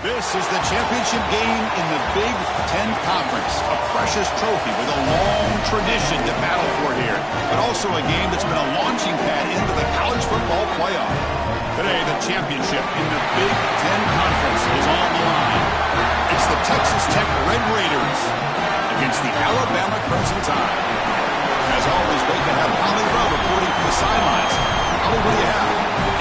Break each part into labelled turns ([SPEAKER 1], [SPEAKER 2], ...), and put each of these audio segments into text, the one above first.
[SPEAKER 1] This is the championship game in the Big Ten Conference. A precious trophy with a long tradition to battle for here. But also a game that's been a launching pad into the college football playoff. Today, the championship in the Big Ten Conference is on the line. It's the Texas Tech Red Raiders against the Alabama Crimson Tide. As always, great to have Holly Rowe reporting from the sidelines. Holly, what do you have?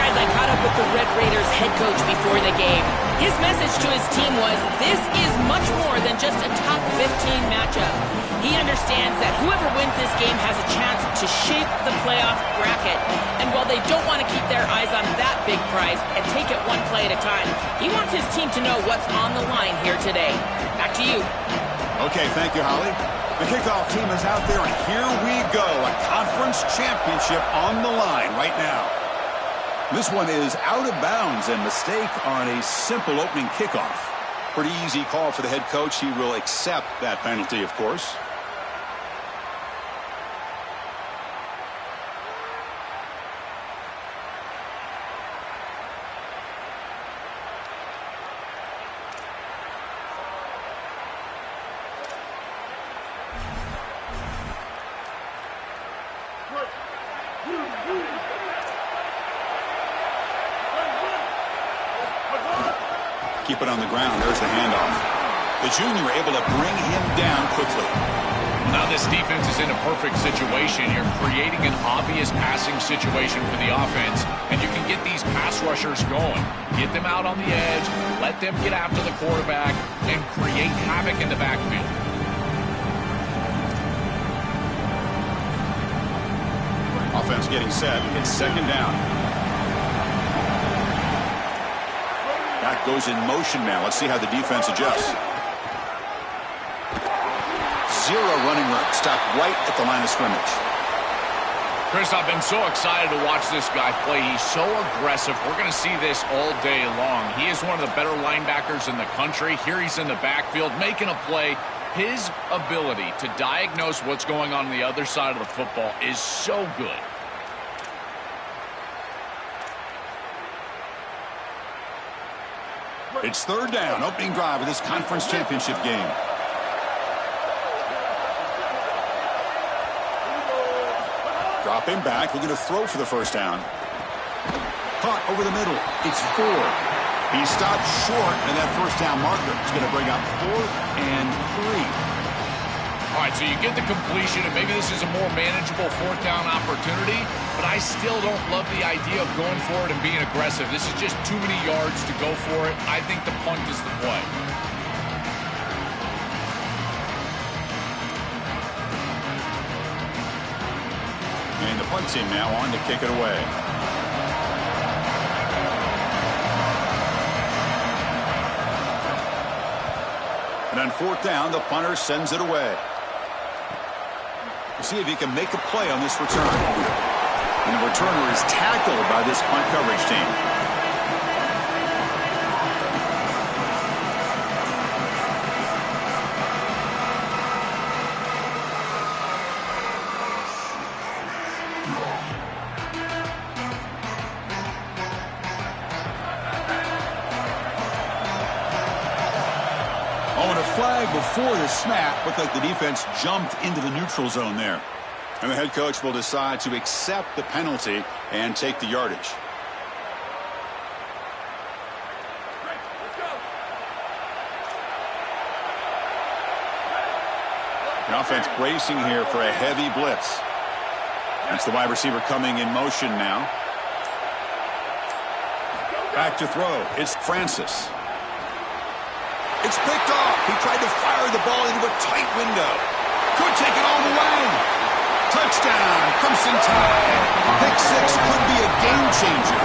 [SPEAKER 2] Guys, I caught up with the Red Raiders head coach before the game. His message to his team was, this is much more than just a top 15 matchup. He understands that whoever wins this game has a chance to shape the playoff bracket. And while they don't want to keep their eyes on that big prize and take it one play at a time, he wants his team to know what's on the line here today. Back to you.
[SPEAKER 1] Okay, thank you, Holly. The kickoff team is out there, and here we go. A conference championship on the line right now. This one is out of bounds, and mistake on a simple opening kickoff. Pretty easy call for the head coach. He will accept that penalty, of course. Keep it on the ground. There's the handoff. The junior able to bring him down quickly.
[SPEAKER 3] Now this defense is in a perfect situation. You're creating an obvious passing situation for the offense, and you can get these pass rushers going. Get them out on the edge, let them get after the quarterback, and create havoc in the backfield.
[SPEAKER 1] Offense getting set. It's second down. That goes in motion now. Let's see how the defense adjusts. Zero running room. Stopped right at the line of scrimmage.
[SPEAKER 3] Chris, I've been so excited to watch this guy play. He's so aggressive. We're going to see this all day long. He is one of the better linebackers in the country. Here he's in the backfield making a play. His ability to diagnose what's going on the other side of the football is so good.
[SPEAKER 1] It's third down, opening drive of this conference championship game. Dropping back, looking to throw for the first down. Caught over the middle. It's 4. He stopped short, and that first down marker is going to bring up 4th and 3.
[SPEAKER 3] All right, so you get the completion, and maybe this is a more manageable fourth down opportunity, but I still don't love the idea of going for it and being aggressive. This is just too many yards to go for it. I think the punt is the play.
[SPEAKER 1] And the punt team now on to kick it away. And on fourth down, the punter sends it away. We'll see if he can make a play on this return. And the returner is tackled by this punt coverage team. Flag before the snap. Looked like the defense jumped into the neutral zone there. And the head coach will decide to accept the penalty and take the yardage. The offense bracing here for a heavy blitz. That's the wide receiver coming in motion now. Back to throw. It's Francis. It's picked off. He tried to fire the ball into a tight window. Could take it all the way. Touchdown, Crimson Tide. Pick 6 could be a game changer.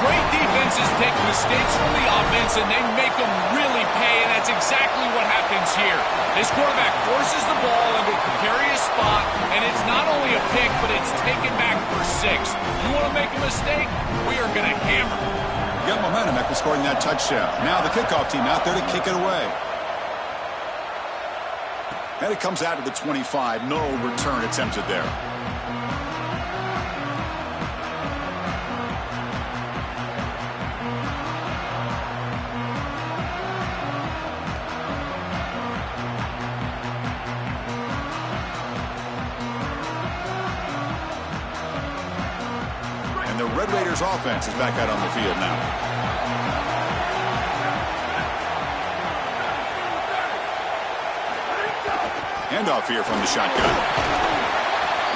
[SPEAKER 3] Great defenses take mistakes from the offense, and they make them really pay, and that's exactly what happens here. This quarterback forces the ball into a precarious spot, and it's not only a pick, but it's taken back for 6. You want to make a mistake? We are going to hammer.
[SPEAKER 1] Got momentum after scoring that touchdown. Now the kickoff team out there to kick it away. And it comes out to the 25. No return attempted there. Red Raiders offense is back out on the field now. Handoff here from the shotgun.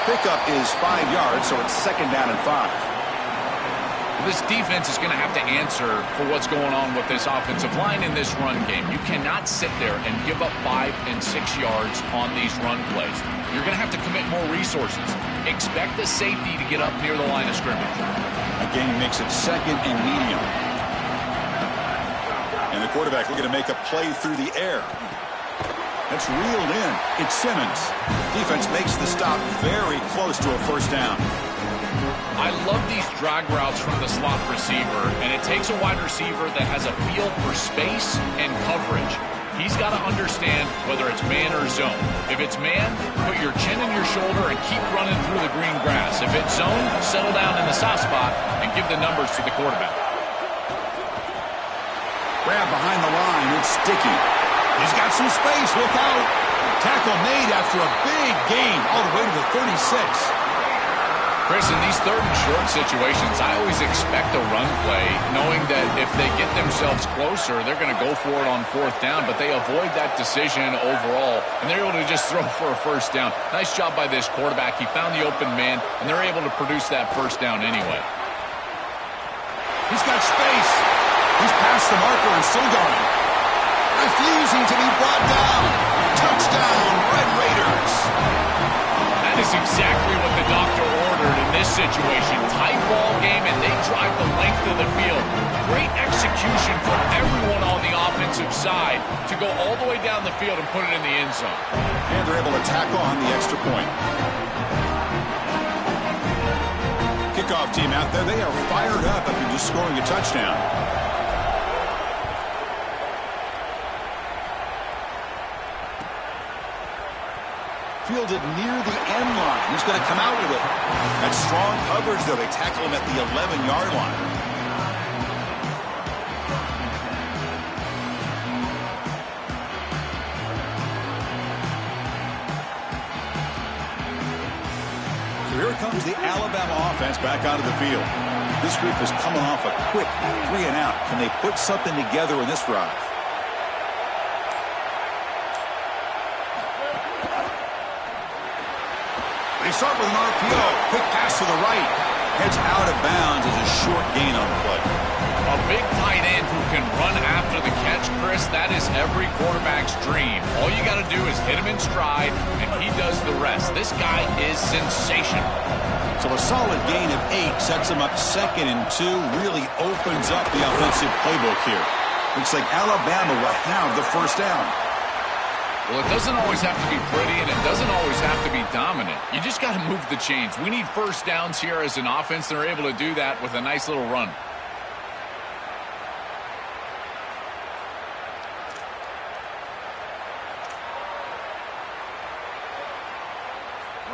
[SPEAKER 1] Pickup is 5 yards, so it's 2nd down and 5.
[SPEAKER 3] This defense is going to have to answer for what's going on with this offensive line in this run game. You cannot sit there and give up 5 and 6 yards on these run plays. You're going to have to commit more resources. Expect the safety to get up near the line of scrimmage.
[SPEAKER 1] Again, he makes it 2nd and medium. And the quarterback looking to make a play through the air. That's reeled in. It's Simmons. Defense makes the stop very close to a 1st down.
[SPEAKER 3] I love these drag routes from the slot receiver, and it takes a wide receiver that has a feel for space and coverage. He's got to understand whether it's man or zone. If it's man, put your chin in your shoulder and keep running through the green grass. If it's zone, settle down in the soft spot and give the numbers to the quarterback.
[SPEAKER 1] Grab behind the line. It's Sticky. He's got some space. Look out. Tackle made after a big gain all the way to the 36.
[SPEAKER 3] Chris, in these 3rd and short situations, I always expect a run play, knowing that if they get themselves closer, they're going to go for it on 4th down, but they avoid that decision overall, and they're able to just throw for a 1st down. Nice job by this quarterback. He found the open man, and they're able to produce that 1st down anyway.
[SPEAKER 1] He's got space. He's past the marker and still going. Refusing to be brought down. Touchdown, Red Raiders.
[SPEAKER 3] That is exactly what the doctor ordered in this situation. Tight ball game, and they drive the length of the field. Great execution from everyone on the offensive side to go all the way down the field and put it in the end zone.
[SPEAKER 1] And they're able to tackle on the extra point. Kickoff team out there, they are fired up after just scoring a touchdown. Fielded near the end line. He's going to come out with it. That's strong coverage, though. They tackle him at the 11-yard line. So here comes the Alabama offense back onto the field. This group is coming off a quick 3 and out. Can they put something together in this drive? They start with an RPO. Quick pass to the right. Heads out of bounds as a short gain on the play.
[SPEAKER 3] A big tight end who can run after the catch, Chris, that is every quarterback's dream. All you got to do is hit him in stride, and he does the rest. This guy is sensational.
[SPEAKER 1] So a solid gain of 8 sets him up 2nd and 2. Really opens up the offensive playbook here. Looks like Alabama will have the 1st down.
[SPEAKER 3] Well, it doesn't always have to be pretty, and it doesn't always have to be dominant. You just got to move the chains. We need 1st downs here as an offense. They're able to do that with a nice little run.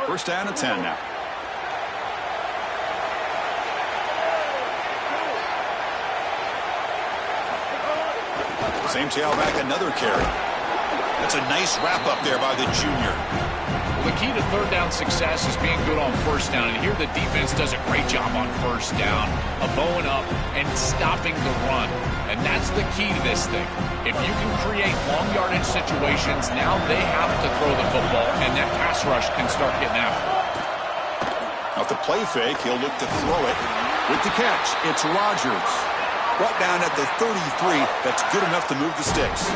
[SPEAKER 1] First down and 10 now. Same tailback, another carry. That's a nice wrap-up there by the junior.
[SPEAKER 3] Well, the key to 3rd down success is being good on 1st down. And here the defense does a great job on 1st down, of bowing up and stopping the run. And that's the key to this thing. If you can create long yardage situations, now they have to throw the football, and that pass rush can start getting after it.
[SPEAKER 1] Off the play fake, he'll look to throw it. With the catch, it's Rodgers. Brought down at the 33. That's good enough to move the sticks.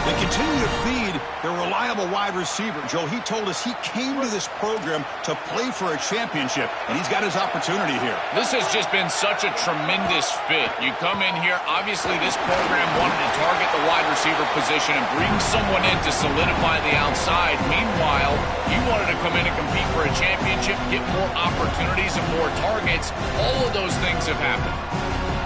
[SPEAKER 1] They continue to feed their reliable wide receiver. Joe, he told us he came to this program to play for a championship, and he's got his opportunity here.
[SPEAKER 3] This has just been such a tremendous fit. You come in here, obviously this program wanted to target the wide receiver position and bring someone in to solidify the outside. Meanwhile, he wanted to come in and compete for a championship, get more opportunities and more targets. All of those things have happened.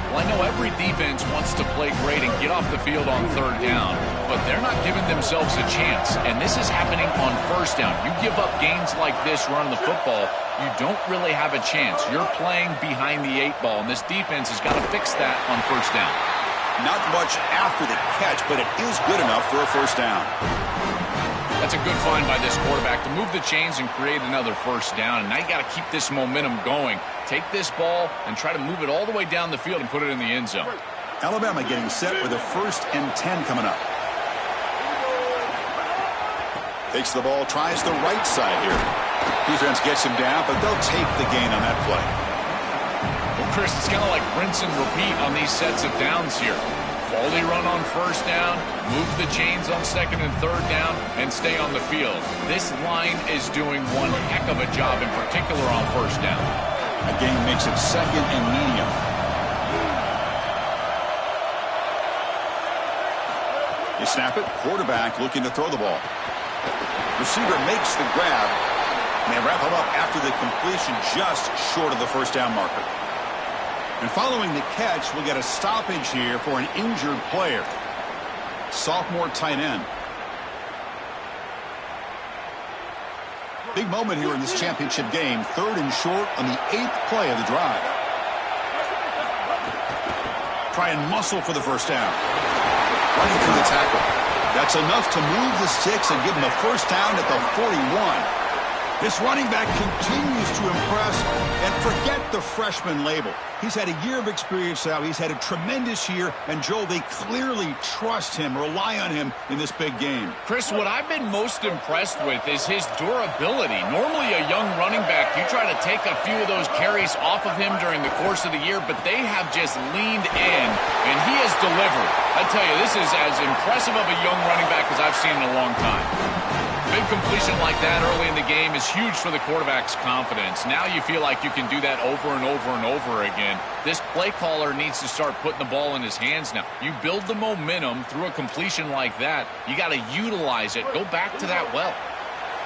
[SPEAKER 3] Well, I know every defense wants to play great and get off the field on 3rd down, but they're not giving themselves a chance, and this is happening on 1st down. You give up gains like this running the football, you don't really have a chance. You're playing behind the 8 ball, and this defense has got to fix that on 1st down.
[SPEAKER 1] Not much after the catch, but it is good enough for a 1st down.
[SPEAKER 3] That's a good find by this quarterback to move the chains and create another first down. And now you got to keep this momentum going. Take this ball and try to move it all the way down the field and put it in the end zone.
[SPEAKER 1] Alabama getting set with a 1st and 10 coming up. Takes the ball, tries the right side here. Defense gets him down, but they'll take the gain on that play.
[SPEAKER 3] Well, Chris, it's kind of like rinse and repeat on these sets of downs here. Quality run on first down, move the chains on 2nd and 3rd down, and stay on the field. This line is doing one heck of a job, in particular on first down.
[SPEAKER 1] A gain makes it 2nd and medium. You snap it, quarterback looking to throw the ball. Receiver makes the grab, and they wrap him up after the completion just short of the first down marker. And following the catch, we'll get a stoppage here for an injured player. Sophomore tight end. Big moment here in this championship game. 3rd and short on the 8th play of the drive. Try and muscle for the first down. Running through the tackle. That's enough to move the sticks and give him a first down at the 41. This running back continues to impress, and forget the freshman label. He's had a year of experience now. He's had a tremendous year, and Joel, they clearly trust him, rely on him in this big game.
[SPEAKER 3] Chris, what I've been most impressed with is his durability. Normally a young running back, you try to take a few of those carries off of him during the course of the year, but they have just leaned in, and he has delivered. I tell you, this is as impressive of a young running back as I've seen in a long time. Big completion like that early in the game is huge for the quarterback's confidence. Now you feel like you can do that over and over and over again. This play caller needs to start putting the ball in his hands now. You build the momentum through a completion like that. You got to utilize it. Go back to that well.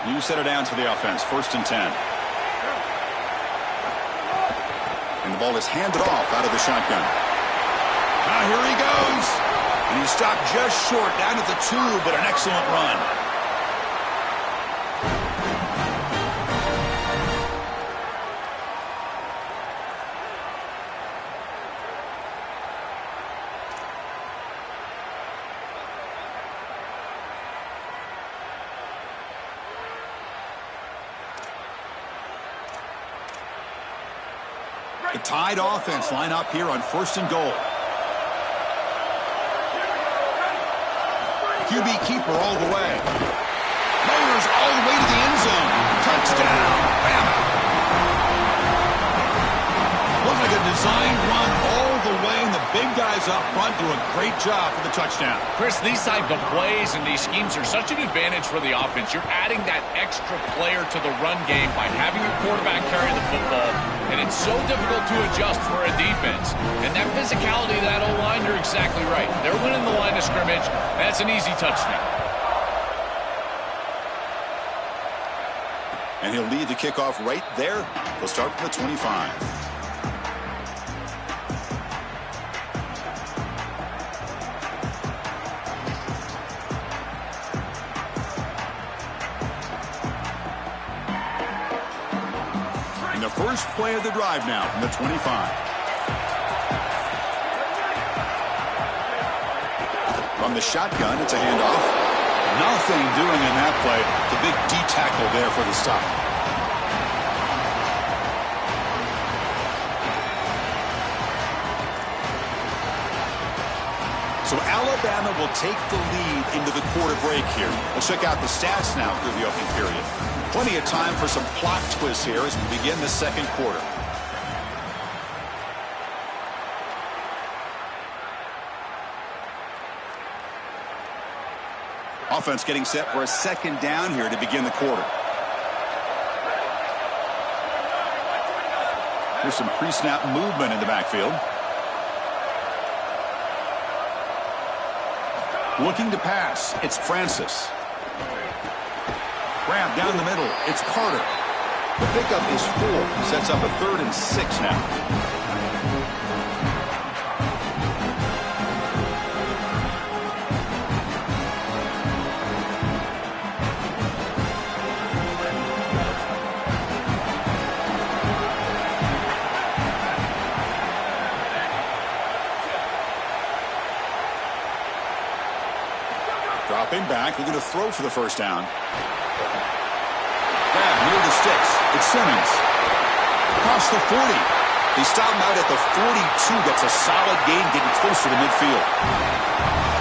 [SPEAKER 1] You set it down to the offense. 1st and 10. And the ball is handed off out of the shotgun. Now here he goes. And he stopped just short down at the 2, but an excellent run. The tied offense line up here on 1st and goal. QB keeper all the way. Motors all the way to the end zone. Touchdown, Bama. Looks like a designed run all the way, and the big guys up front do a great job for the touchdown.
[SPEAKER 3] Chris, these type of plays and these schemes are such an advantage for the offense. You're adding that extra player to the run game by having your quarterback carry the football, and it's so difficult to adjust for a defense. And that physicality of that O-line, you're exactly right. They're winning the line of scrimmage. That's an easy touchdown.
[SPEAKER 1] And he'll lead the kickoff right there. They'll start from the 25. And the first play of the drive now from the 25. From the shotgun, it's a handoff. Nothing doing in that play. The big D tackle there for the stop. So Alabama will take the lead into the quarter break here. Let's check out the stats now through the opening period. Plenty of time for some plot twists here as we begin the second quarter. Offense getting set for a second down here to begin the quarter. Here's some pre-snap movement in the backfield. Looking to pass, it's Francis. Grab down the middle, it's Carter. The pickup is 4, sets up a 3rd and 6 now. Dropping, running back looking to throw for the first down. Grab near the sticks. It's Simmons. Across the 40. He stopped him out at the 42. That's a solid gain getting closer to midfield.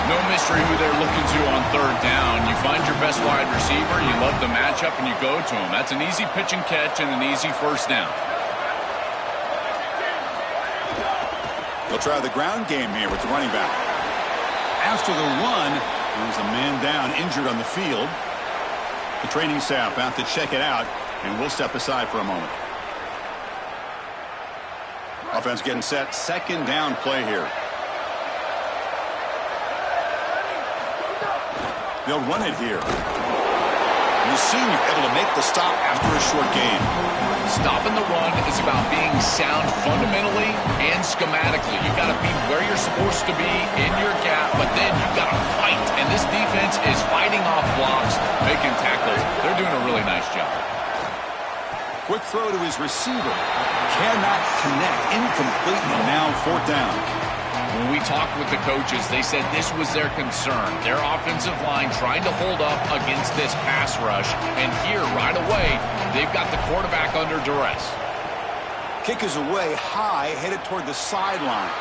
[SPEAKER 3] No mystery who they're looking to on third down. You find your best wide receiver, you love the matchup, and you go to him. That's an easy pitch and catch and an easy first down.
[SPEAKER 1] They'll try the ground game here with the running back. After the run, there's a man down injured on the field. The training staff out to check it out, and we'll step aside for a moment. Offense getting set. Second down play here. They'll run it here. The senior able to make the stop after a short gain.
[SPEAKER 3] Stopping the run is about being sound fundamentally and schematically. You've got to be where you're supposed to be in your gap, but then you've got to fight. And this defense is fighting off blocks, making tackles. They're doing a really nice job.
[SPEAKER 1] Quick throw to his receiver. Cannot connect. Incomplete, and now fourth down.
[SPEAKER 3] When we talked with the coaches, they said this was their concern. Their offensive line trying to hold up against this pass rush. And here, right away, they've got the quarterback under duress.
[SPEAKER 1] Kick is away high, headed toward the sideline.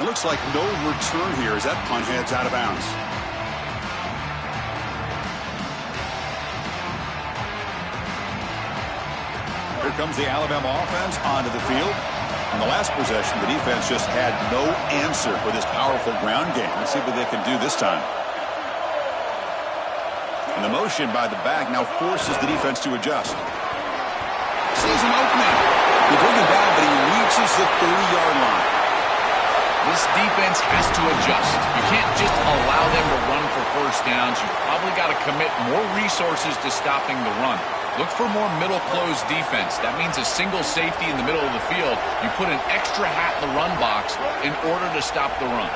[SPEAKER 1] It looks like no return here as that punt heads out of bounds. Here comes the Alabama offense onto the field. On the last possession, the defense just had no answer for this powerful ground game. Let's see what they can do this time. And the motion by the back now forces the defense to adjust. Sees an opening. They bring him down, but he reaches the 30-yard line.
[SPEAKER 3] This defense has to adjust. You can't just allow them to run for first downs. You've probably got to commit more resources to stopping the run. Look for more middle closed defense. That means a single safety in the middle of the field. You put an extra hat in the run box in order to stop the run.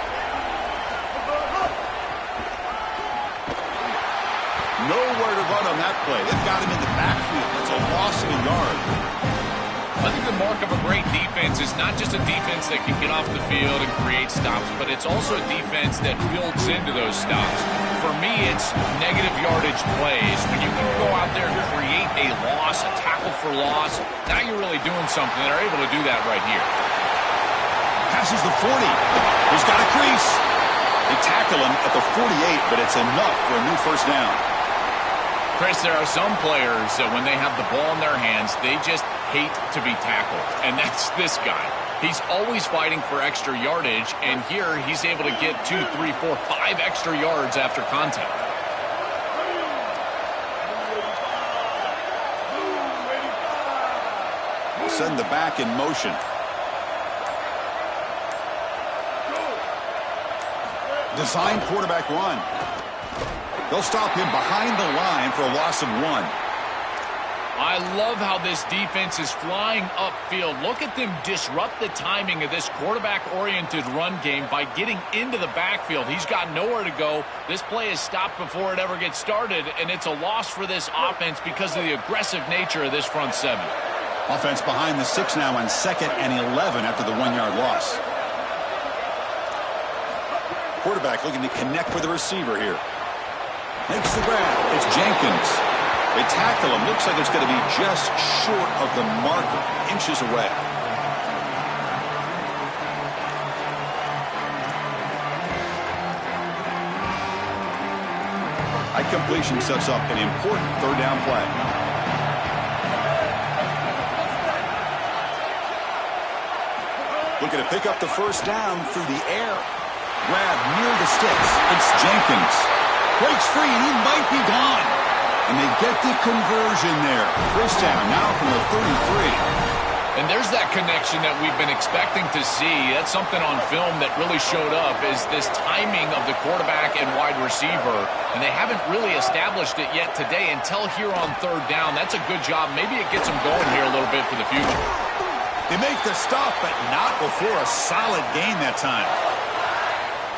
[SPEAKER 1] Nowhere to run on that play. They've got him in the backfield. It's a loss of a yard.
[SPEAKER 3] I think the mark of a great defense is not just a defense that can get off the field and create stops, but it's also a defense that builds into those stops. For me, it's negative yardage plays. When you can go out there and create a loss, a tackle for loss, now you're really doing something. They're able to do that right here.
[SPEAKER 1] Passes the 40. He's got a crease. They tackle him at the 48, but it's enough for a new first down.
[SPEAKER 3] Chris, there are some players that when they have the ball in their hands, they just hate to be tackled. And that's this guy. He's always fighting for extra yardage, and here he's able to get 2, 3, 4, 5 extra yards after contact.
[SPEAKER 1] Send the back in motion. Design quarterback run. They'll stop him behind the line for a loss of 1.
[SPEAKER 3] I love how this defense is flying upfield. Look at them disrupt the timing of this quarterback-oriented run game by getting into the backfield. He's got nowhere to go. This play is stopped before it ever gets started, and it's a loss for this offense because of the aggressive nature of this front seven.
[SPEAKER 1] Offense behind the 6 now on 2nd and 11 after the 1-yard loss. Quarterback looking to connect with the receiver here. Makes the grab. It's Jenkins. They tackle him. Looks like it's going to be just short of the marker. Inches away. High completion sets up an important third down play. Looking to pick up the first down through the air. Grab near the sticks. It's Jenkins. Breaks free, and he might be gone. And they get the conversion there. First down now from the 33.
[SPEAKER 3] And there's that connection that we've been expecting to see. That's something on film that really showed up, is this timing of the quarterback and wide receiver. And they haven't really established it yet today until here on third down. That's a good job. Maybe it gets them going here a little bit for the future.
[SPEAKER 1] They make the stop, but not before a solid gain that time.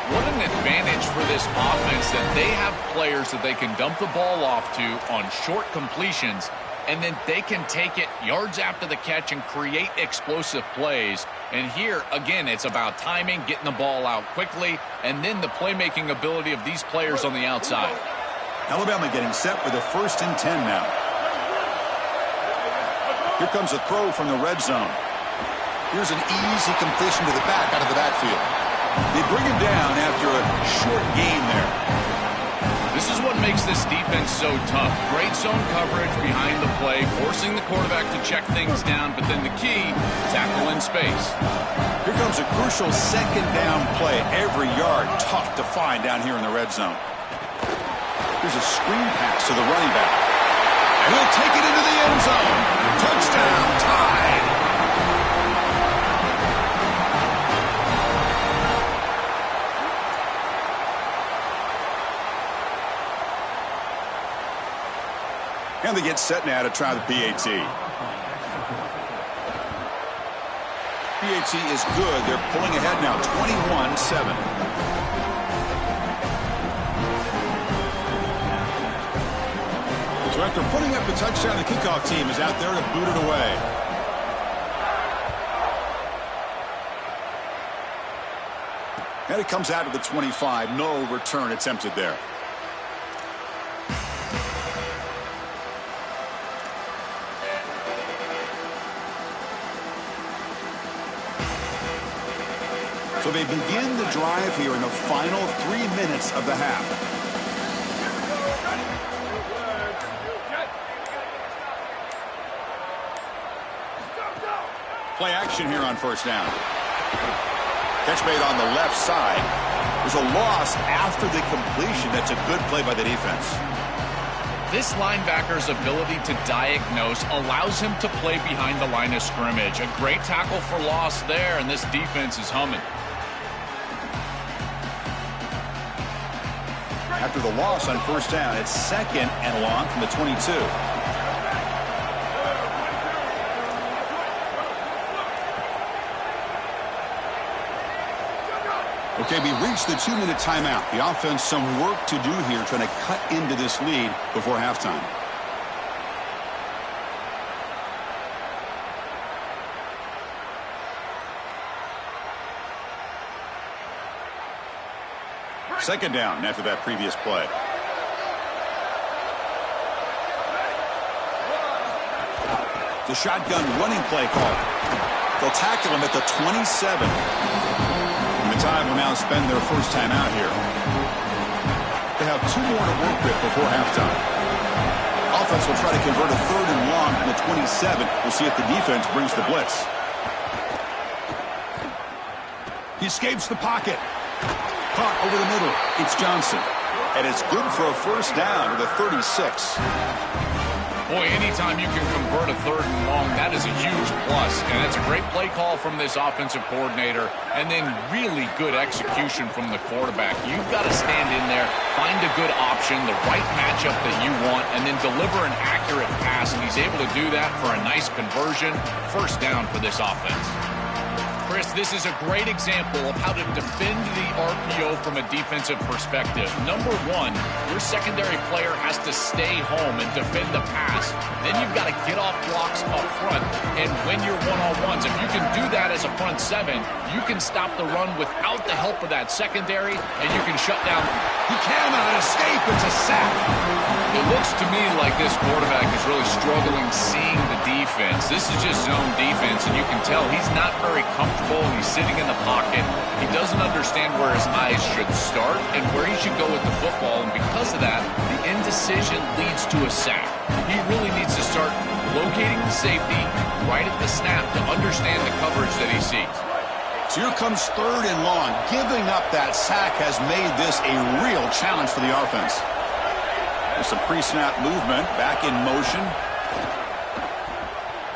[SPEAKER 3] What an advantage for this offense that they have players that they can dump the ball off to on short completions, and then they can take it yards after the catch and create explosive plays. And here, again, it's about timing, getting the ball out quickly, and then the playmaking ability of these players on the outside.
[SPEAKER 1] Alabama getting set with a 1st and 10 now. Here comes a throw from the red zone. Here's an easy completion to the back out of the backfield. They bring him down after a short gain there.
[SPEAKER 3] This is what makes this defense so tough. Great zone coverage behind the play, forcing the quarterback to check things down, but then the key, tackle in space.
[SPEAKER 1] Here comes a crucial 2nd down play. Every yard tough to find down here in the red zone. Here's a screen pass to the running back. And he'll take it into the end zone. Touchdown, tied. And they get set now to try the PAT. PAT is good. They're pulling ahead now, 21-7. So after putting up the touchdown, the kickoff team is out there to boot it away. And it comes out to the 25. No return attempted there. So they begin the drive here in the final 3 minutes of the half. Play action here on 1st down. Catch made on the left side. There's a loss after the completion. That's a good play by the defense.
[SPEAKER 3] This linebacker's ability to diagnose allows him to play behind the line of scrimmage. A great tackle for loss there, and this defense is humming.
[SPEAKER 1] After the loss on 1st down, it's 2nd and long from the 22. Okay, we reached the 2-minute timeout. The offense some work to do here, trying to cut into this lead before halftime. Second down after that previous play. The shotgun running play call. They'll tackle him at the 27. And the Tide will now spend their first time out here. They have 2 more to work with before halftime. Offense will try to convert a 3rd and long from the 27. We'll see if the defense brings the blitz. He escapes the pocket. Caught over the middle. It's Johnson. And it's good for a 1st down to the 36.
[SPEAKER 3] Boy, anytime you can convert a 3rd and long, that is a huge plus. And that's a great play call from this offensive coordinator. And then really good execution from the quarterback. You've got to stand in there, find a good option, the right matchup that you want, and then deliver an accurate pass. And he's able to do that for a nice conversion. 1st down for this offense. Chris, this is a great example of how to defend the RPO from a defensive perspective. Number 1, your secondary player has to stay home and defend the pass. Then you've got to get off blocks up front and win your one-on-ones. If you can do that as a front 7, you can stop the run without the help of that secondary, and you can shut down.
[SPEAKER 1] He cannot escape. It's a sack.
[SPEAKER 3] It looks to me like this quarterback is really struggling seeing the defense. This is just zone defense, and you can tell he's not very comfortable. He's sitting in the pocket. He doesn't understand where his eyes should start and where he should go with the football. And because of that, the indecision leads to a sack. He really needs to start locating the safety right at the snap to understand the coverage that he sees.
[SPEAKER 1] So here comes 3rd and long. Giving up that sack has made this a real challenge for the offense. There's some pre-snap movement. Back in motion.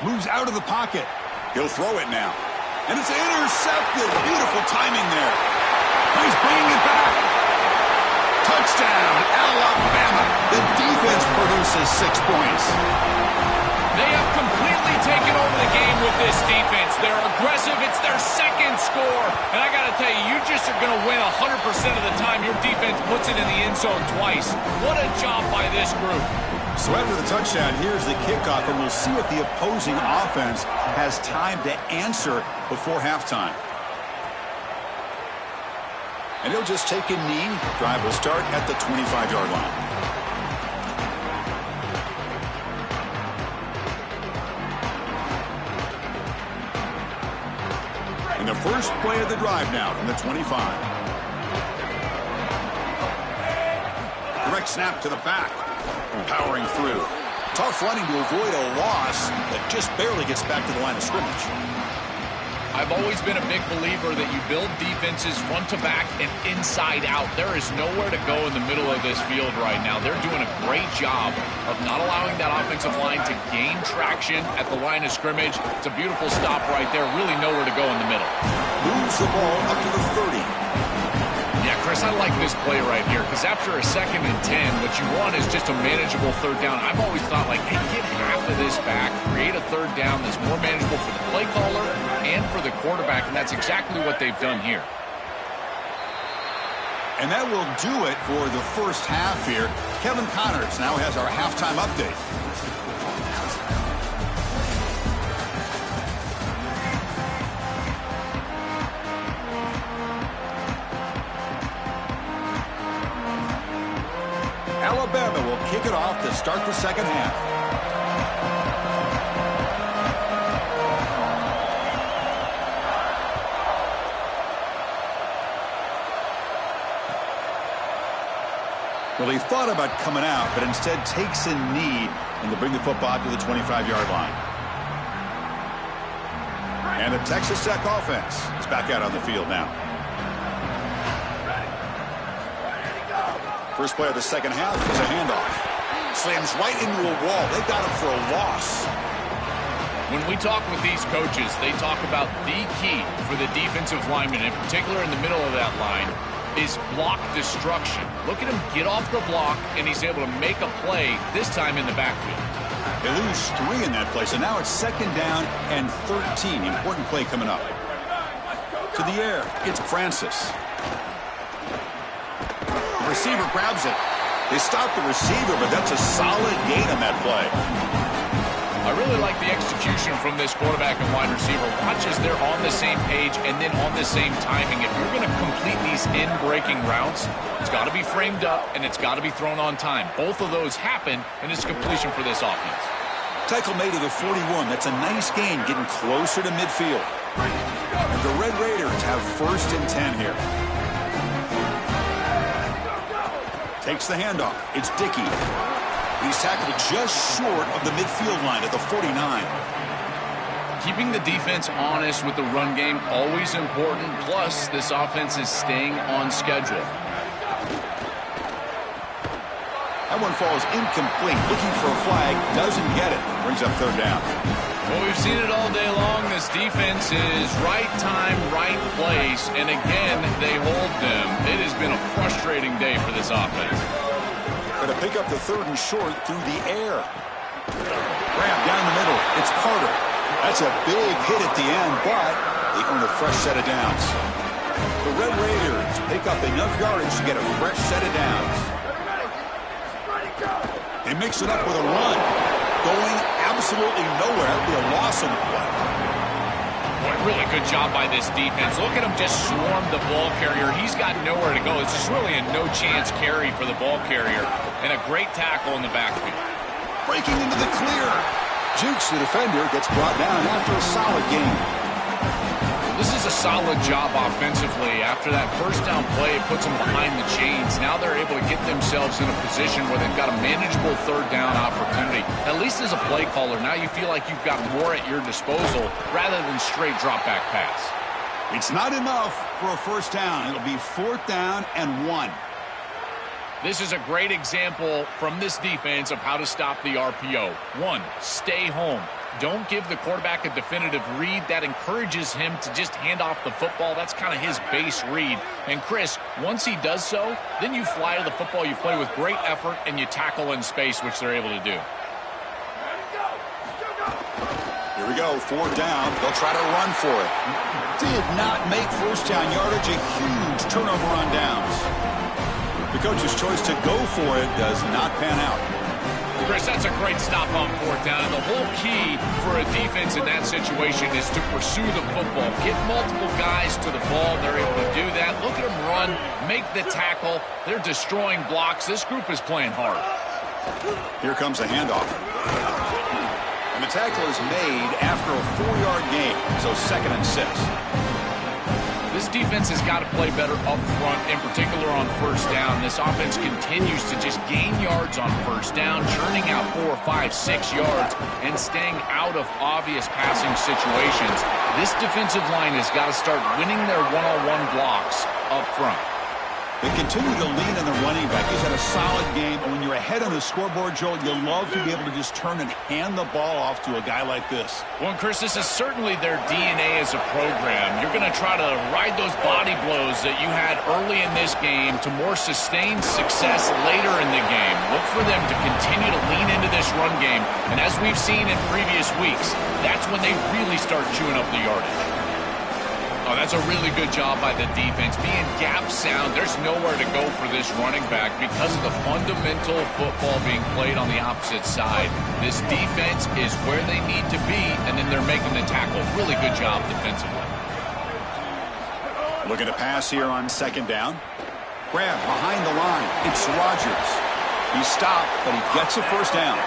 [SPEAKER 1] Moves out of the pocket. He'll throw it now. And it's intercepted. Beautiful timing there. He's bringing it back. Touchdown, Alabama. The defense produces 6 points.
[SPEAKER 3] They have completely taken over the game with this defense. They're aggressive. It's their 2nd score. And I got to tell you, you just are going to win 100% of the time your defense puts it in the end zone twice. What a job by this group.
[SPEAKER 1] So after the touchdown, here's the kickoff, and we'll see if the opposing offense has time to answer before halftime. And he'll just take a knee. Drive will start at the 25-yard line. First play of the drive now from the 25. Direct snap to the back. Powering through. Tough running to avoid a loss that just barely gets back to the line of scrimmage.
[SPEAKER 3] I've always been a big believer that you build defenses front to back and inside out. There is nowhere to go in the middle of this field right now. They're doing a great job of not allowing that offensive line to gain traction at the line of scrimmage. It's a beautiful stop right there. Really nowhere to go in the middle.
[SPEAKER 1] Moves the ball up to the 30.
[SPEAKER 3] Yeah, Chris, I like this play right here because after a 2nd and 10, what you want is just a manageable third down. I've always thought, like, hey, get half of this back, create a third down that's more manageable for the play caller and for the quarterback, and that's exactly what they've done here.
[SPEAKER 1] And that will do it for the first half here. Kevin Connors now has our halftime update. Alabama will kick it off to start the second half. Well, he thought about coming out, but instead takes a knee and to bring the football to the 25-yard line. And the Texas Tech offense is back out on the field now. First play of the second half is a handoff. Slams right into a wall. They got him for a loss.
[SPEAKER 3] When we talk with these coaches, they talk about the key for the defensive lineman, in particular in the middle of that line, is block destruction. Look at him get off the block, and he's able to make a play, this time in the backfield.
[SPEAKER 1] They lose 3 in that play, so now it's 2nd down and 13. Important play coming up. To the air, it's Francis. The receiver grabs it. They stop the receiver, but that's a solid gain on that play.
[SPEAKER 3] I really like the execution from this quarterback and wide receiver. Watch as they're on the same page and then on the same timing. If you're going to complete these in-breaking routes, it's got to be framed up and it's got to be thrown on time. Both of those happen, and it's completion for this offense.
[SPEAKER 1] Tackle made to the 41. That's a nice gain, getting closer to midfield. And the Red Raiders have 1st and 10 here. Takes the handoff. It's Dickey. He's tackled just short of the midfield line at the 49.
[SPEAKER 3] Keeping the defense honest with the run game, always important. Plus, this offense is staying on schedule.
[SPEAKER 1] That one falls incomplete. Looking for a flag. Doesn't get it. Brings up 3rd down.
[SPEAKER 3] Well, we've seen it all day long. This defense is right time, right place. And again, they hold them. It has been a frustrating day for this offense.
[SPEAKER 1] Going to pick up the 3rd and short through the air. Grab down the middle. It's Carter. That's a big hit at the end, but they earn a fresh set of downs. The Red Raiders pick up enough yardage to get a fresh set of downs. They mix it up with a run. Going absolutely nowhere. That'll be a loss on the play.
[SPEAKER 3] Boy, really good job by this defense. Look at him just swarm the ball carrier. He's got nowhere to go. It's just really a no-chance carry for the ball carrier. And a great tackle in the backfield.
[SPEAKER 1] Breaking into the clear. Jukes, the defender, gets brought down after a solid game.
[SPEAKER 3] This is a solid job offensively. After that first down play, it puts them behind the chains. Now they're able to get themselves in a position where they've got a manageable 3rd down opportunity. At least as a play caller, now you feel like you've got more at your disposal rather than straight drop-back pass.
[SPEAKER 1] It's not enough for a 1st down. It'll be 4th down and 1.
[SPEAKER 3] This is a great example from this defense of how to stop the RPO. 1, stay home. Don't give the quarterback a definitive read. That encourages him to just hand off the football. That's kind of his base read. And Chris, once he does so, then you fly to the football. You play with great effort, and you tackle in space, which they're able to do.
[SPEAKER 1] Here we go, 4th down. They'll try to run for it. Did not make 1st down yardage. A huge turnover on downs. The coach's choice to go for it does not pan out.
[SPEAKER 3] Chris, that's a great stop on 4th down. And the whole key for a defense in that situation is to pursue the football. Get multiple guys to the ball. They're able to do that. Look at them run, make the tackle. They're destroying blocks. This group is playing hard.
[SPEAKER 1] Here comes a handoff. And the tackle is made after a 4-yard gain, so 2nd and 6.
[SPEAKER 3] This defense has got to play better up front, in particular on first down. This offense continues to just gain yards on first down, churning out 4, 5, 6 yards, and staying out of obvious passing situations. This defensive line has got to start winning their one-on-one blocks up front.
[SPEAKER 1] They continue to lean on the running back. He's had a solid game. And when you're ahead on the scoreboard, Joel, you love to be able to just turn and hand the ball off to a guy like this.
[SPEAKER 3] Well, Chris, this is certainly their DNA as a program. You're going to try to ride those body blows that you had early in this game to more sustained success later in the game. Look for them to continue to lean into this run game. And as we've seen in previous weeks, that's when they really start chewing up the yardage. Oh, that's a really good job by the defense. Being gap sound, there's nowhere to go for this running back because of the fundamental football being played on the opposite side. This defense is where they need to be, and then they're making the tackle. Really good job defensively.
[SPEAKER 1] Looking to pass here on second down. Grab behind the line. It's Rodgers. He stopped, but he gets a first down.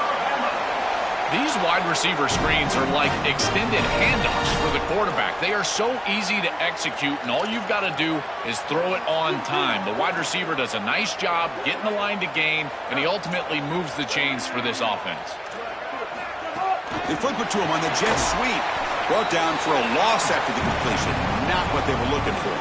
[SPEAKER 3] These wide receiver screens are like extended handoffs for the quarterback. They are so easy to execute, and all you've got to do is throw it on time. The wide receiver does a nice job getting the line to gain, and he ultimately moves the chains for this offense.
[SPEAKER 1] They flip it to him on the jet sweep. Brought down for a loss after the completion. Not what they were looking for.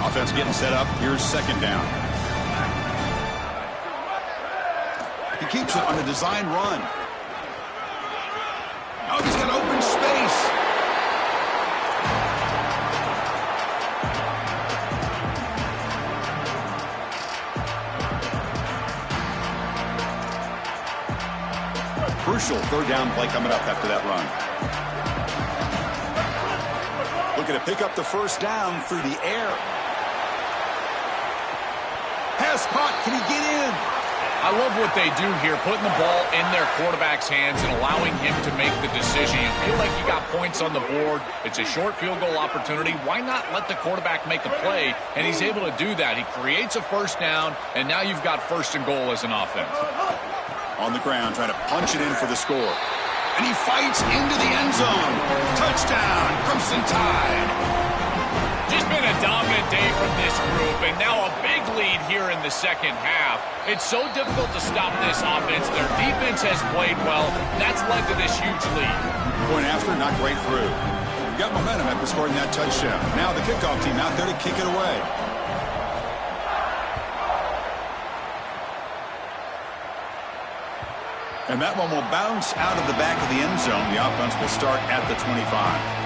[SPEAKER 1] Offense getting set up. Here's second down. He keeps it on a design run. Oh, he's got open space. Crucial third down play coming up after that run. Looking to pick up the first down through the air. Pass caught. Can he get in?
[SPEAKER 3] I love what they do here, putting the ball in their quarterback's hands and allowing him to make the decision. You feel like you got points on the board. It's a short field goal opportunity. Why not let the quarterback make a play? And he's able to do that. He creates a first down, and now you've got first and goal as an offense.
[SPEAKER 1] On the ground, trying to punch it in for the score. And he fights into the end zone. Touchdown, Crimson Tide.
[SPEAKER 3] Just been a dominant day from this group, and now a big lead here in the second half. It's so difficult to stop this offense. Their defense has played well. That's led to this huge lead.
[SPEAKER 1] Point after, not great through. Got momentum after scoring that touchdown. Now the kickoff team out there to kick it away. And that one will bounce out of the back of the end zone. The offense will start at the 25.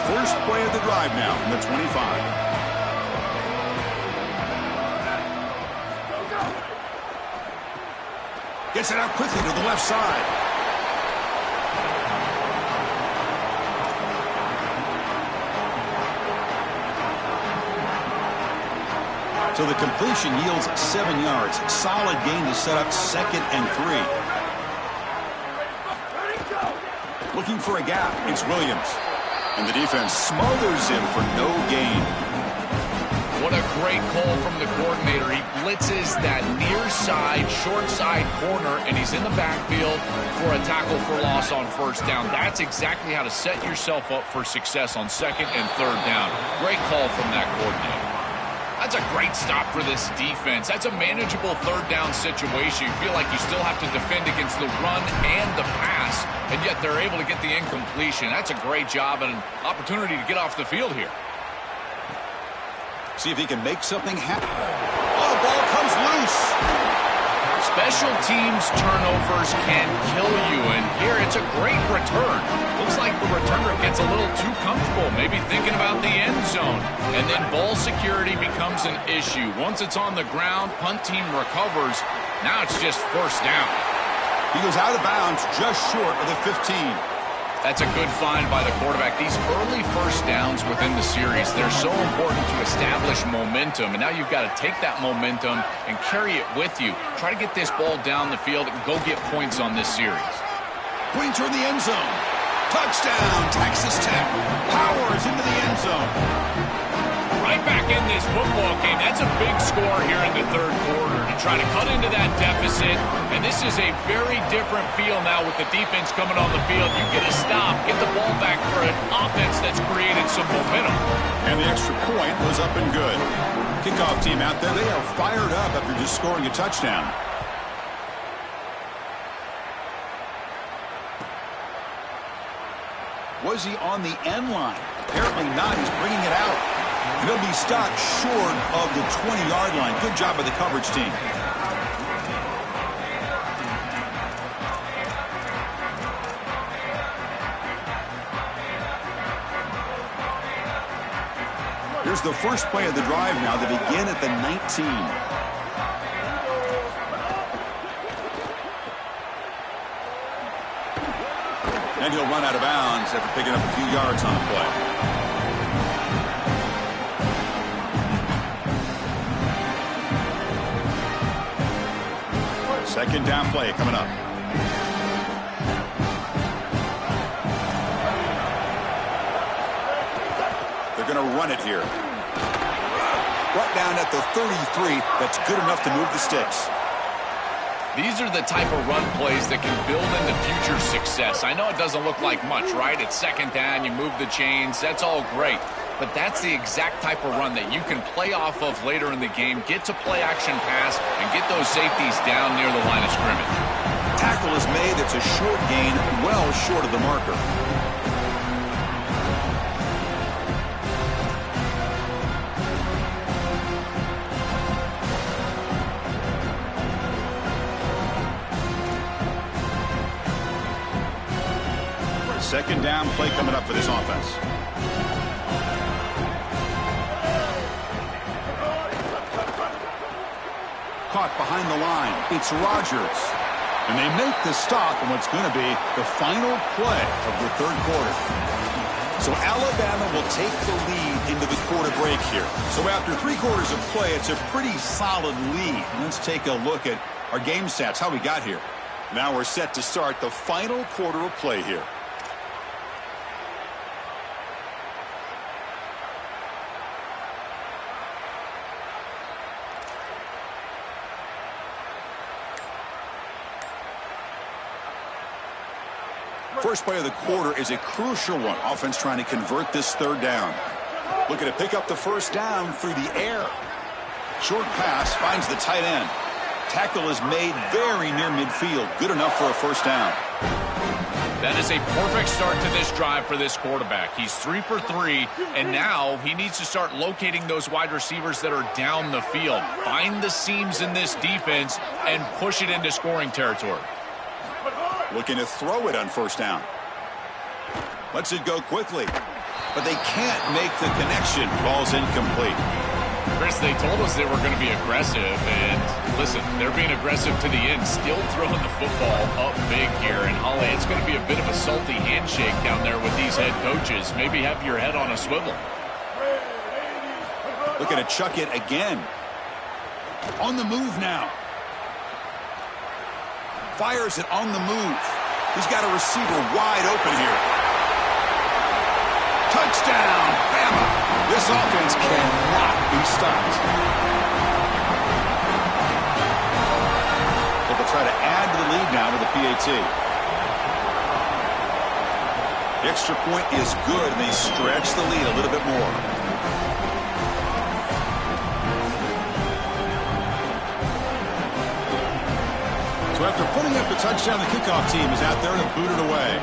[SPEAKER 1] First play of the drive now from the 25. Gets it out quickly to the left side. So the completion yields 7 yards. Solid gain to set up 2nd and 3. Looking for a gap. It's Williams. And the defense smothers him for no gain.
[SPEAKER 3] What a great call from the coordinator. He blitzes that near side, short side corner, and he's in the backfield for a tackle for loss on first down. That's exactly how to set yourself up for success on second and third down. Great call from that coordinator. That's a great stop for this defense. That's a manageable third down situation. You feel like you still have to defend against the run and the pass, and yet they're able to get the incompletion. That's a great job and an opportunity to get off the field here.
[SPEAKER 1] See if he can make something happen. Oh, the ball comes loose.
[SPEAKER 3] Special teams turnovers can kill you, and here it's a great return. Looks like the returner gets a little too comfortable, maybe thinking about the end zone, and then ball security becomes an issue. Once it's on the ground, punt team recovers. Now it's just first down.
[SPEAKER 1] He goes out of bounds just short of the 15.
[SPEAKER 3] That's a good find by the quarterback. These early first downs within the series, they're so important to establish momentum. And now you've got to take that momentum and carry it with you. Try to get this ball down the field and go get points on this series.
[SPEAKER 1] Pointer in the end zone. Touchdown, Texas Tech. Powers into the end zone.
[SPEAKER 3] Right back in this football game. That's a big score here in the third quarter to try to cut into that deficit. And this is a very different feel now with the defense coming on the field. You get a stop, get the ball back for an offense that's created some momentum.
[SPEAKER 1] And the extra point was up and good. Kickoff team out there, they are fired up after just scoring a touchdown. Was he on the end line? Apparently not. He's bringing it out. And he'll be stopped short of the 20-yard line. Good job by the coverage team. Here's the first play of the drive now. They begin at the 19. And he'll run out of bounds after picking up a few yards on the play. Second down play coming up. They're going to run it here. Right down at the 33. That's good enough to move the sticks.
[SPEAKER 3] These are the type of run plays that can build into future success. I know it doesn't look like much, right? It's second down, you move the chains, that's all great. But that's the exact type of run that you can play off of later in the game, get to play action pass, and get those safeties down near the line of scrimmage.
[SPEAKER 1] Tackle is made. It's a short gain, well short of the marker. Second down play coming up for this offense. Caught behind the line. It's Rodgers. And they make the stop on what's going to be the final play of the third quarter. So Alabama will take the lead into the quarter break here. So after 3 quarters of play, it's a pretty solid lead. Let's take a look at our game stats, how we got here. Now we're set to start the final quarter of play here. First play of the quarter is a crucial one. Offense trying to convert this third down. Looking to pick up the first down through the air. Short pass finds the tight end. Tackle is made very near midfield. Good enough for a first down.
[SPEAKER 3] That is a perfect start to this drive for this quarterback. He's 3 for 3, and now he needs to start locating those wide receivers that are down the field. Find the seams in this defense and push it into scoring territory.
[SPEAKER 1] Looking to throw it on first down. Lets it go quickly. But they can't make the connection. Ball's incomplete.
[SPEAKER 3] Chris, they told us they were going to be aggressive. And listen, they're being aggressive to the end. Still throwing the football up big here. And Holly, it's going to be a bit of a salty handshake down there with these head coaches. Maybe have your head on a swivel.
[SPEAKER 1] Looking to chuck it again. On the move now. Fires it on the move. He's got a receiver wide open here. Touchdown, Bama. This offense cannot be stopped. But they'll try to add to the lead now with the PAT. The extra point is good, and they stretch the lead a little bit more. So after putting up a touchdown, the kickoff team is out there to boot it away.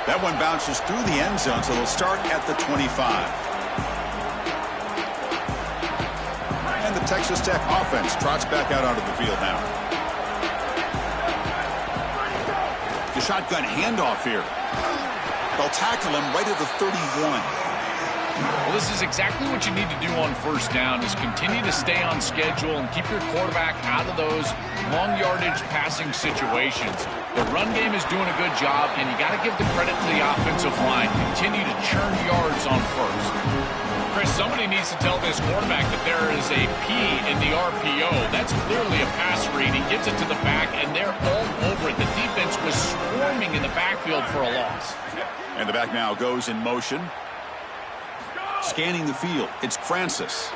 [SPEAKER 1] That one bounces through the end zone, so they'll start at the 25. And the Texas Tech offense trots back out onto the field now. The shotgun handoff here. They'll tackle him right at the 31.
[SPEAKER 3] Well, this is exactly what you need to do on first down, is continue to stay on schedule and keep your quarterback out of those long yardage passing situations. The run game is doing a good job, and you got to give the credit to the offensive line. Continue to churn yards on first. Chris, somebody needs to tell this quarterback that there is a P in the RPO. That's clearly a pass read. He gets it to the back, and they're all over it. The defense was swarming in the backfield for a loss.
[SPEAKER 1] And the back now goes in motion. Scanning the field, it's Francis.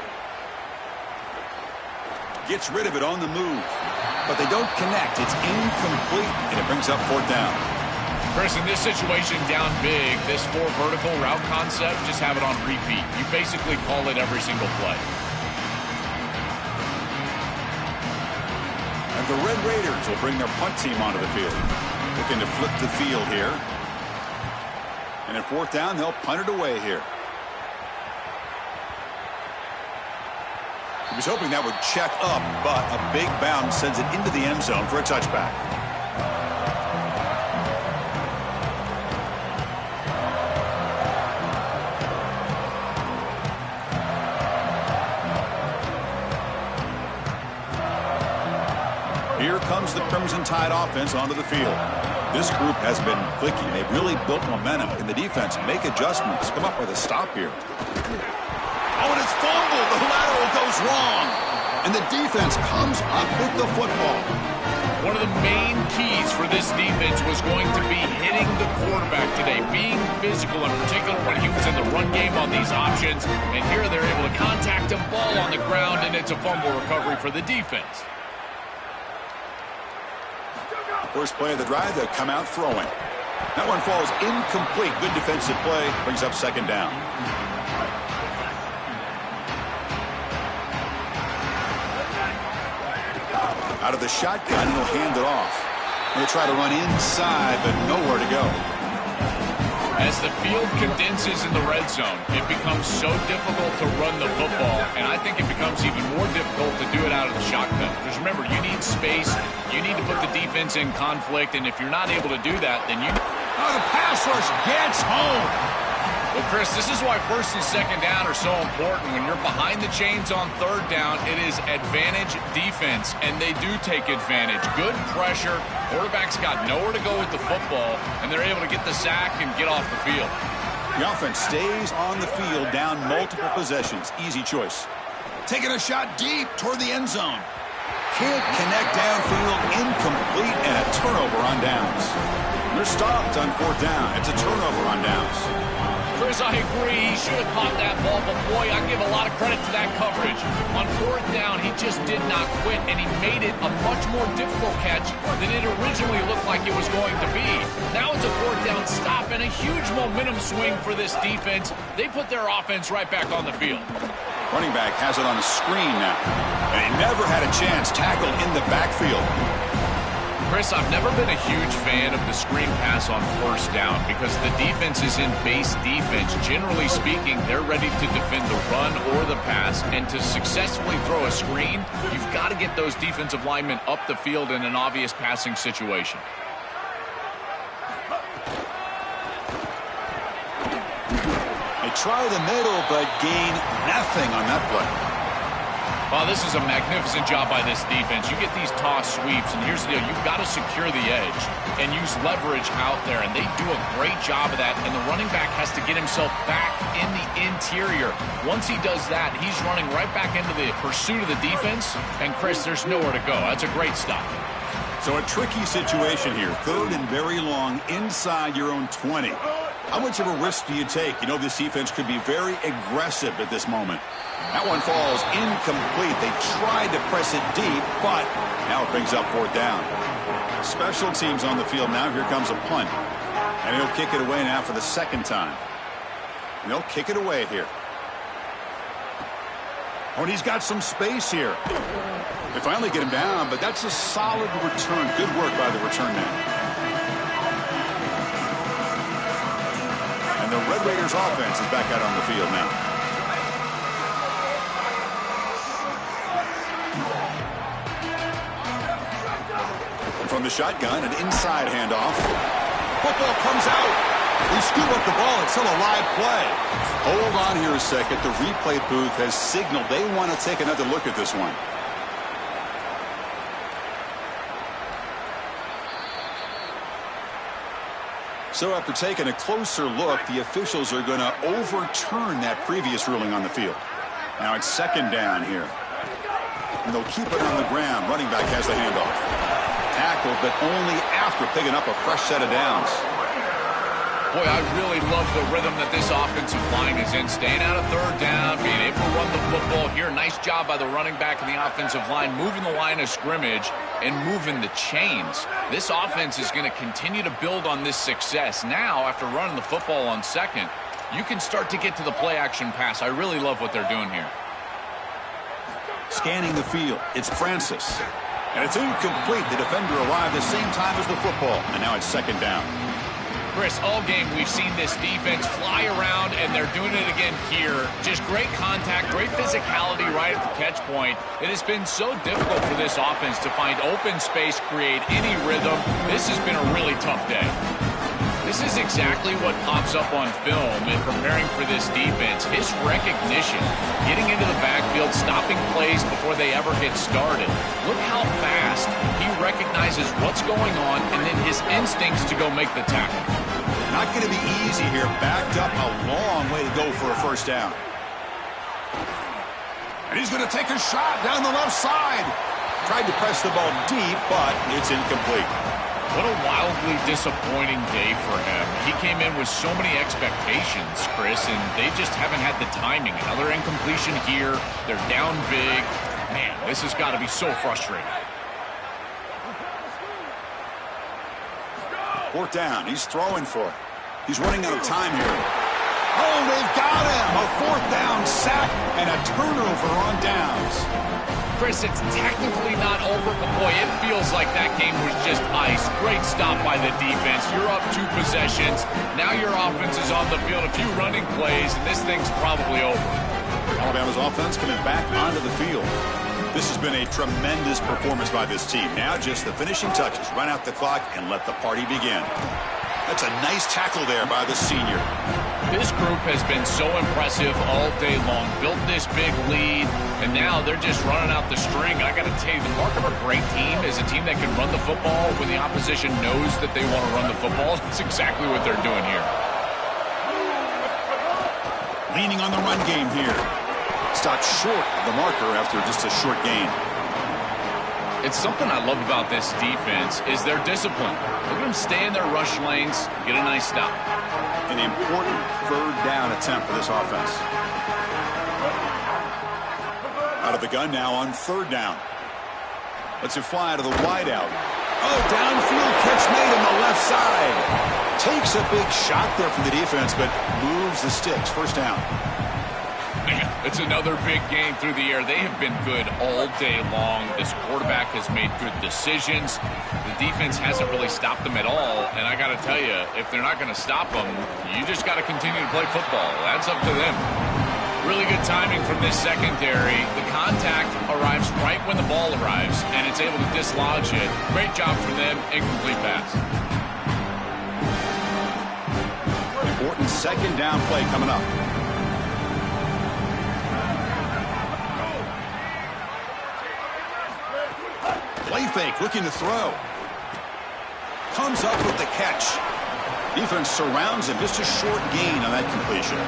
[SPEAKER 1] Gets rid of it on the move, but they don't connect. It's incomplete, and it brings up fourth down.
[SPEAKER 3] Chris, in this situation, down big, this 4 vertical route concept, just have it on repeat. You basically call it every single play.
[SPEAKER 1] And the Red Raiders will bring their punt team onto the field. Looking to flip the field here. And at fourth down, they'll punt it away here. He was hoping that would check up, but a big bounce sends it into the end zone for a touchback. Here comes the Crimson Tide offense onto the field. This group has been clicking. They've really built momentum. Can the defense make adjustments? Come up with a stop here. Oh, and it's fumbled. The lateral goes wrong. And the defense comes up with the football.
[SPEAKER 3] One of the main keys for this defense was going to be hitting the quarterback today, being physical, in particular when he was in the run game on these options. And here they're able to contact him, ball on the ground, and it's a fumble recovery for the defense.
[SPEAKER 1] First play of the drive, they'll come out throwing. That one falls incomplete. Good defensive play. Brings up second down. Out of the shotgun, he'll hand it off. He'll try to run inside, but nowhere to go.
[SPEAKER 3] As the field condenses in the red zone, it becomes so difficult to run the football, and I think it becomes even more difficult to do it out of the shotgun. Because remember, you need space, you need to put the defense in conflict, and if you're not able to do that, then you...
[SPEAKER 1] Oh, the pass rush gets home.
[SPEAKER 3] Well, Chris, this is why first and second down are so important. When you're behind the chains on third down, it is advantage defense, and they do take advantage. Good pressure. Quarterback's got nowhere to go with the football, and they're able to get the sack and get off the field.
[SPEAKER 1] The offense stays on the field down multiple possessions. Easy choice. Taking a shot deep toward the end zone. Can't connect downfield. Incomplete, and a turnover on downs. They're stopped on fourth down. It's a turnover on downs.
[SPEAKER 3] Chris, I agree. He should have caught that ball, but boy, I give a lot of credit to that coverage. On fourth down, he just did not quit, and he made it a much more difficult catch than it originally looked like it was going to be. Now it's a fourth down stop and a huge momentum swing for this defense. They put their offense right back on the field.
[SPEAKER 1] Running back has it on the screen now, and he never had a chance tackled in the backfield.
[SPEAKER 3] Chris, I've never been a huge fan of the screen pass on first down because the defense is in base defense. Generally speaking, they're ready to defend the run or the pass, and to successfully throw a screen, you've got to get those defensive linemen up the field in an obvious passing situation.
[SPEAKER 1] They try the middle, but gain nothing on that play.
[SPEAKER 3] Well, this is a magnificent job by this defense. You get these toss sweeps, and here's the deal. You've got to secure the edge and use leverage out there, and they do a great job of that, and the running back has to get himself back in the interior. Once he does that, he's running right back into the pursuit of the defense, and, Chris, there's nowhere to go. That's a great stop.
[SPEAKER 1] So a tricky situation here. Third and very long inside your own 20. How much of a risk do you take? You know this defense could be very aggressive at this moment. That one falls incomplete. They tried to press it deep, but now it brings up fourth down. Special teams on the field now. Here comes a punt. And he'll kick it away now for the second time. And they'll kick it away here. Oh, and he's got some space here. They finally get him down, but that's a solid return. Good work by the return man. And the Red Raiders offense is back out on the field now. From the shotgun, an inside handoff. Football comes out. They scoop up the ball. It's still a live play. Hold on here a second. The replay booth has signaled they want to take another look at this one. So after taking a closer look, the officials are going to overturn that previous ruling on the field. Now it's second down here. And they'll keep it on the ground. Running back has the handoff. Tackled, but only after picking up a fresh set of downs.
[SPEAKER 3] Boy, I really love the rhythm that this offensive line is in. Staying out of third down, being able to run the football here. Nice job by the running back and the offensive line, moving the line of scrimmage and moving the chains. This offense is going to continue to build on this success. Now, after running the football on second, you can start to get to the play-action pass. I really love what they're doing here.
[SPEAKER 1] Scanning the field, it's Francis. And it's incomplete. The defender arrived the same time as the football. And now it's second down.
[SPEAKER 3] Chris, all game we've seen this defense fly around, and they're doing it again here. Just great contact, great physicality right at the catch point. It has been so difficult for this offense to find open space, create any rhythm. This has been a really tough day. This is exactly what pops up on film in preparing for this defense. His recognition, getting into the backfield, stopping plays before they ever get started. Look how fast he recognizes what's going on and then his instincts to go make the tackle.
[SPEAKER 1] Not going to be easy here. Backed up a long way to go for a first down. And he's going to take a shot down the left side. Tried to press the ball deep, but it's incomplete.
[SPEAKER 3] What a wildly disappointing day for him. He came in with so many expectations, Chris, and they just haven't had the timing. Another incompletion here. They're down big. Man, this has got to be so frustrating.
[SPEAKER 1] Fourth down. He's throwing for it. He's running out of time here. Oh, they've got him. A fourth down sack and a turnover on downs.
[SPEAKER 3] Chris, it's technically not over, but boy, it feels like that game was just ice. Great stop by the defense. You're up 2 possessions. Now your offense is on the field. A few running plays, and this thing's probably over.
[SPEAKER 1] Alabama's offense coming back onto the field. This has been a tremendous performance by this team. Now just the finishing touches. Run out the clock and let the party begin. That's a nice tackle there by the senior.
[SPEAKER 3] This group has been so impressive all day long. Built this big lead, and now they're just running out the string. I got to tell you, the mark of a great team is a team that can run the football when the opposition knows that they want to run the football. That's exactly what they're doing here.
[SPEAKER 1] Leaning on the run game here. Stopped short of the marker after just a short gain.
[SPEAKER 3] It's something I love about this defense is their discipline. Look at them stay in their rush lanes, get a nice stop.
[SPEAKER 1] An important third down attempt for this offense. Out of the gun now on third down. Lets it fly to the wideout. Oh, downfield catch made on the left side. Takes a big shot there from the defense, but moves the sticks. First down.
[SPEAKER 3] Man, it's another big game through the air. They have been good all day long. This quarterback has made good decisions. The defense hasn't really stopped them at all. And I got to tell you, if they're not going to stop them, you just got to continue to play football. That's up to them. Really good timing from this secondary. The contact arrives right when the ball arrives, and it's able to dislodge it. Great job for them. Incomplete pass.
[SPEAKER 1] Important second down play coming up. Play fake, looking to throw. Comes up with the catch. Defense surrounds him. Just a short gain on that completion.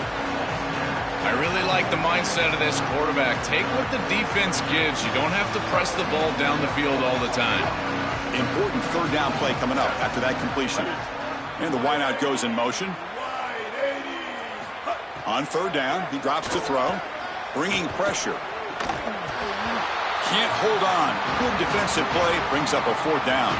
[SPEAKER 3] I really like the mindset of this quarterback. Take what the defense gives. You don't have to press the ball down the field all the time.
[SPEAKER 1] Important third down play coming up after that completion. And the wideout goes in motion. On third down, he drops to throw. Bringing pressure. Can't hold on. Good defensive play. Brings up a fourth down.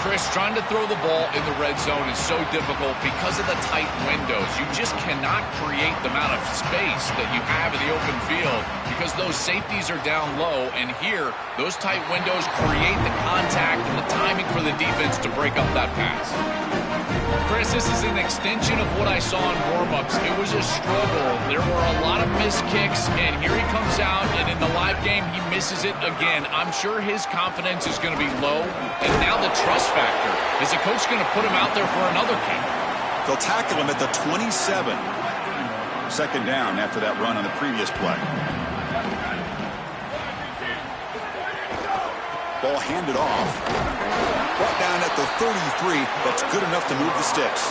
[SPEAKER 3] Chris, trying to throw the ball in the red zone is so difficult because of the tight windows. You just cannot create the amount of space that you have in the open field because those safeties are down low. And here, those tight windows create the contact and the timing for the defense to break up that pass. Chris, this is an extension of what I saw in warm-ups. It was a struggle. There were a lot of missed kicks, and here he comes out, and in the live game, he misses it again. I'm sure his confidence is going to be low, and now the trust factor. Is the coach going to put him out there for another kick?
[SPEAKER 1] They'll tackle him at the 27. Second down after that run on the previous play. Ball handed off. Brought down at the 33. That's good enough to move the sticks.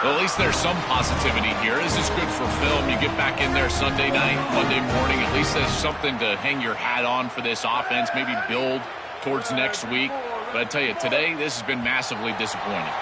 [SPEAKER 3] Well, at least there's some positivity here. This is good for film. You get back in there Sunday night, Monday morning. At least there's something to hang your hat on for this offense, maybe build towards next week. But I tell you, today, this has been massively disappointing.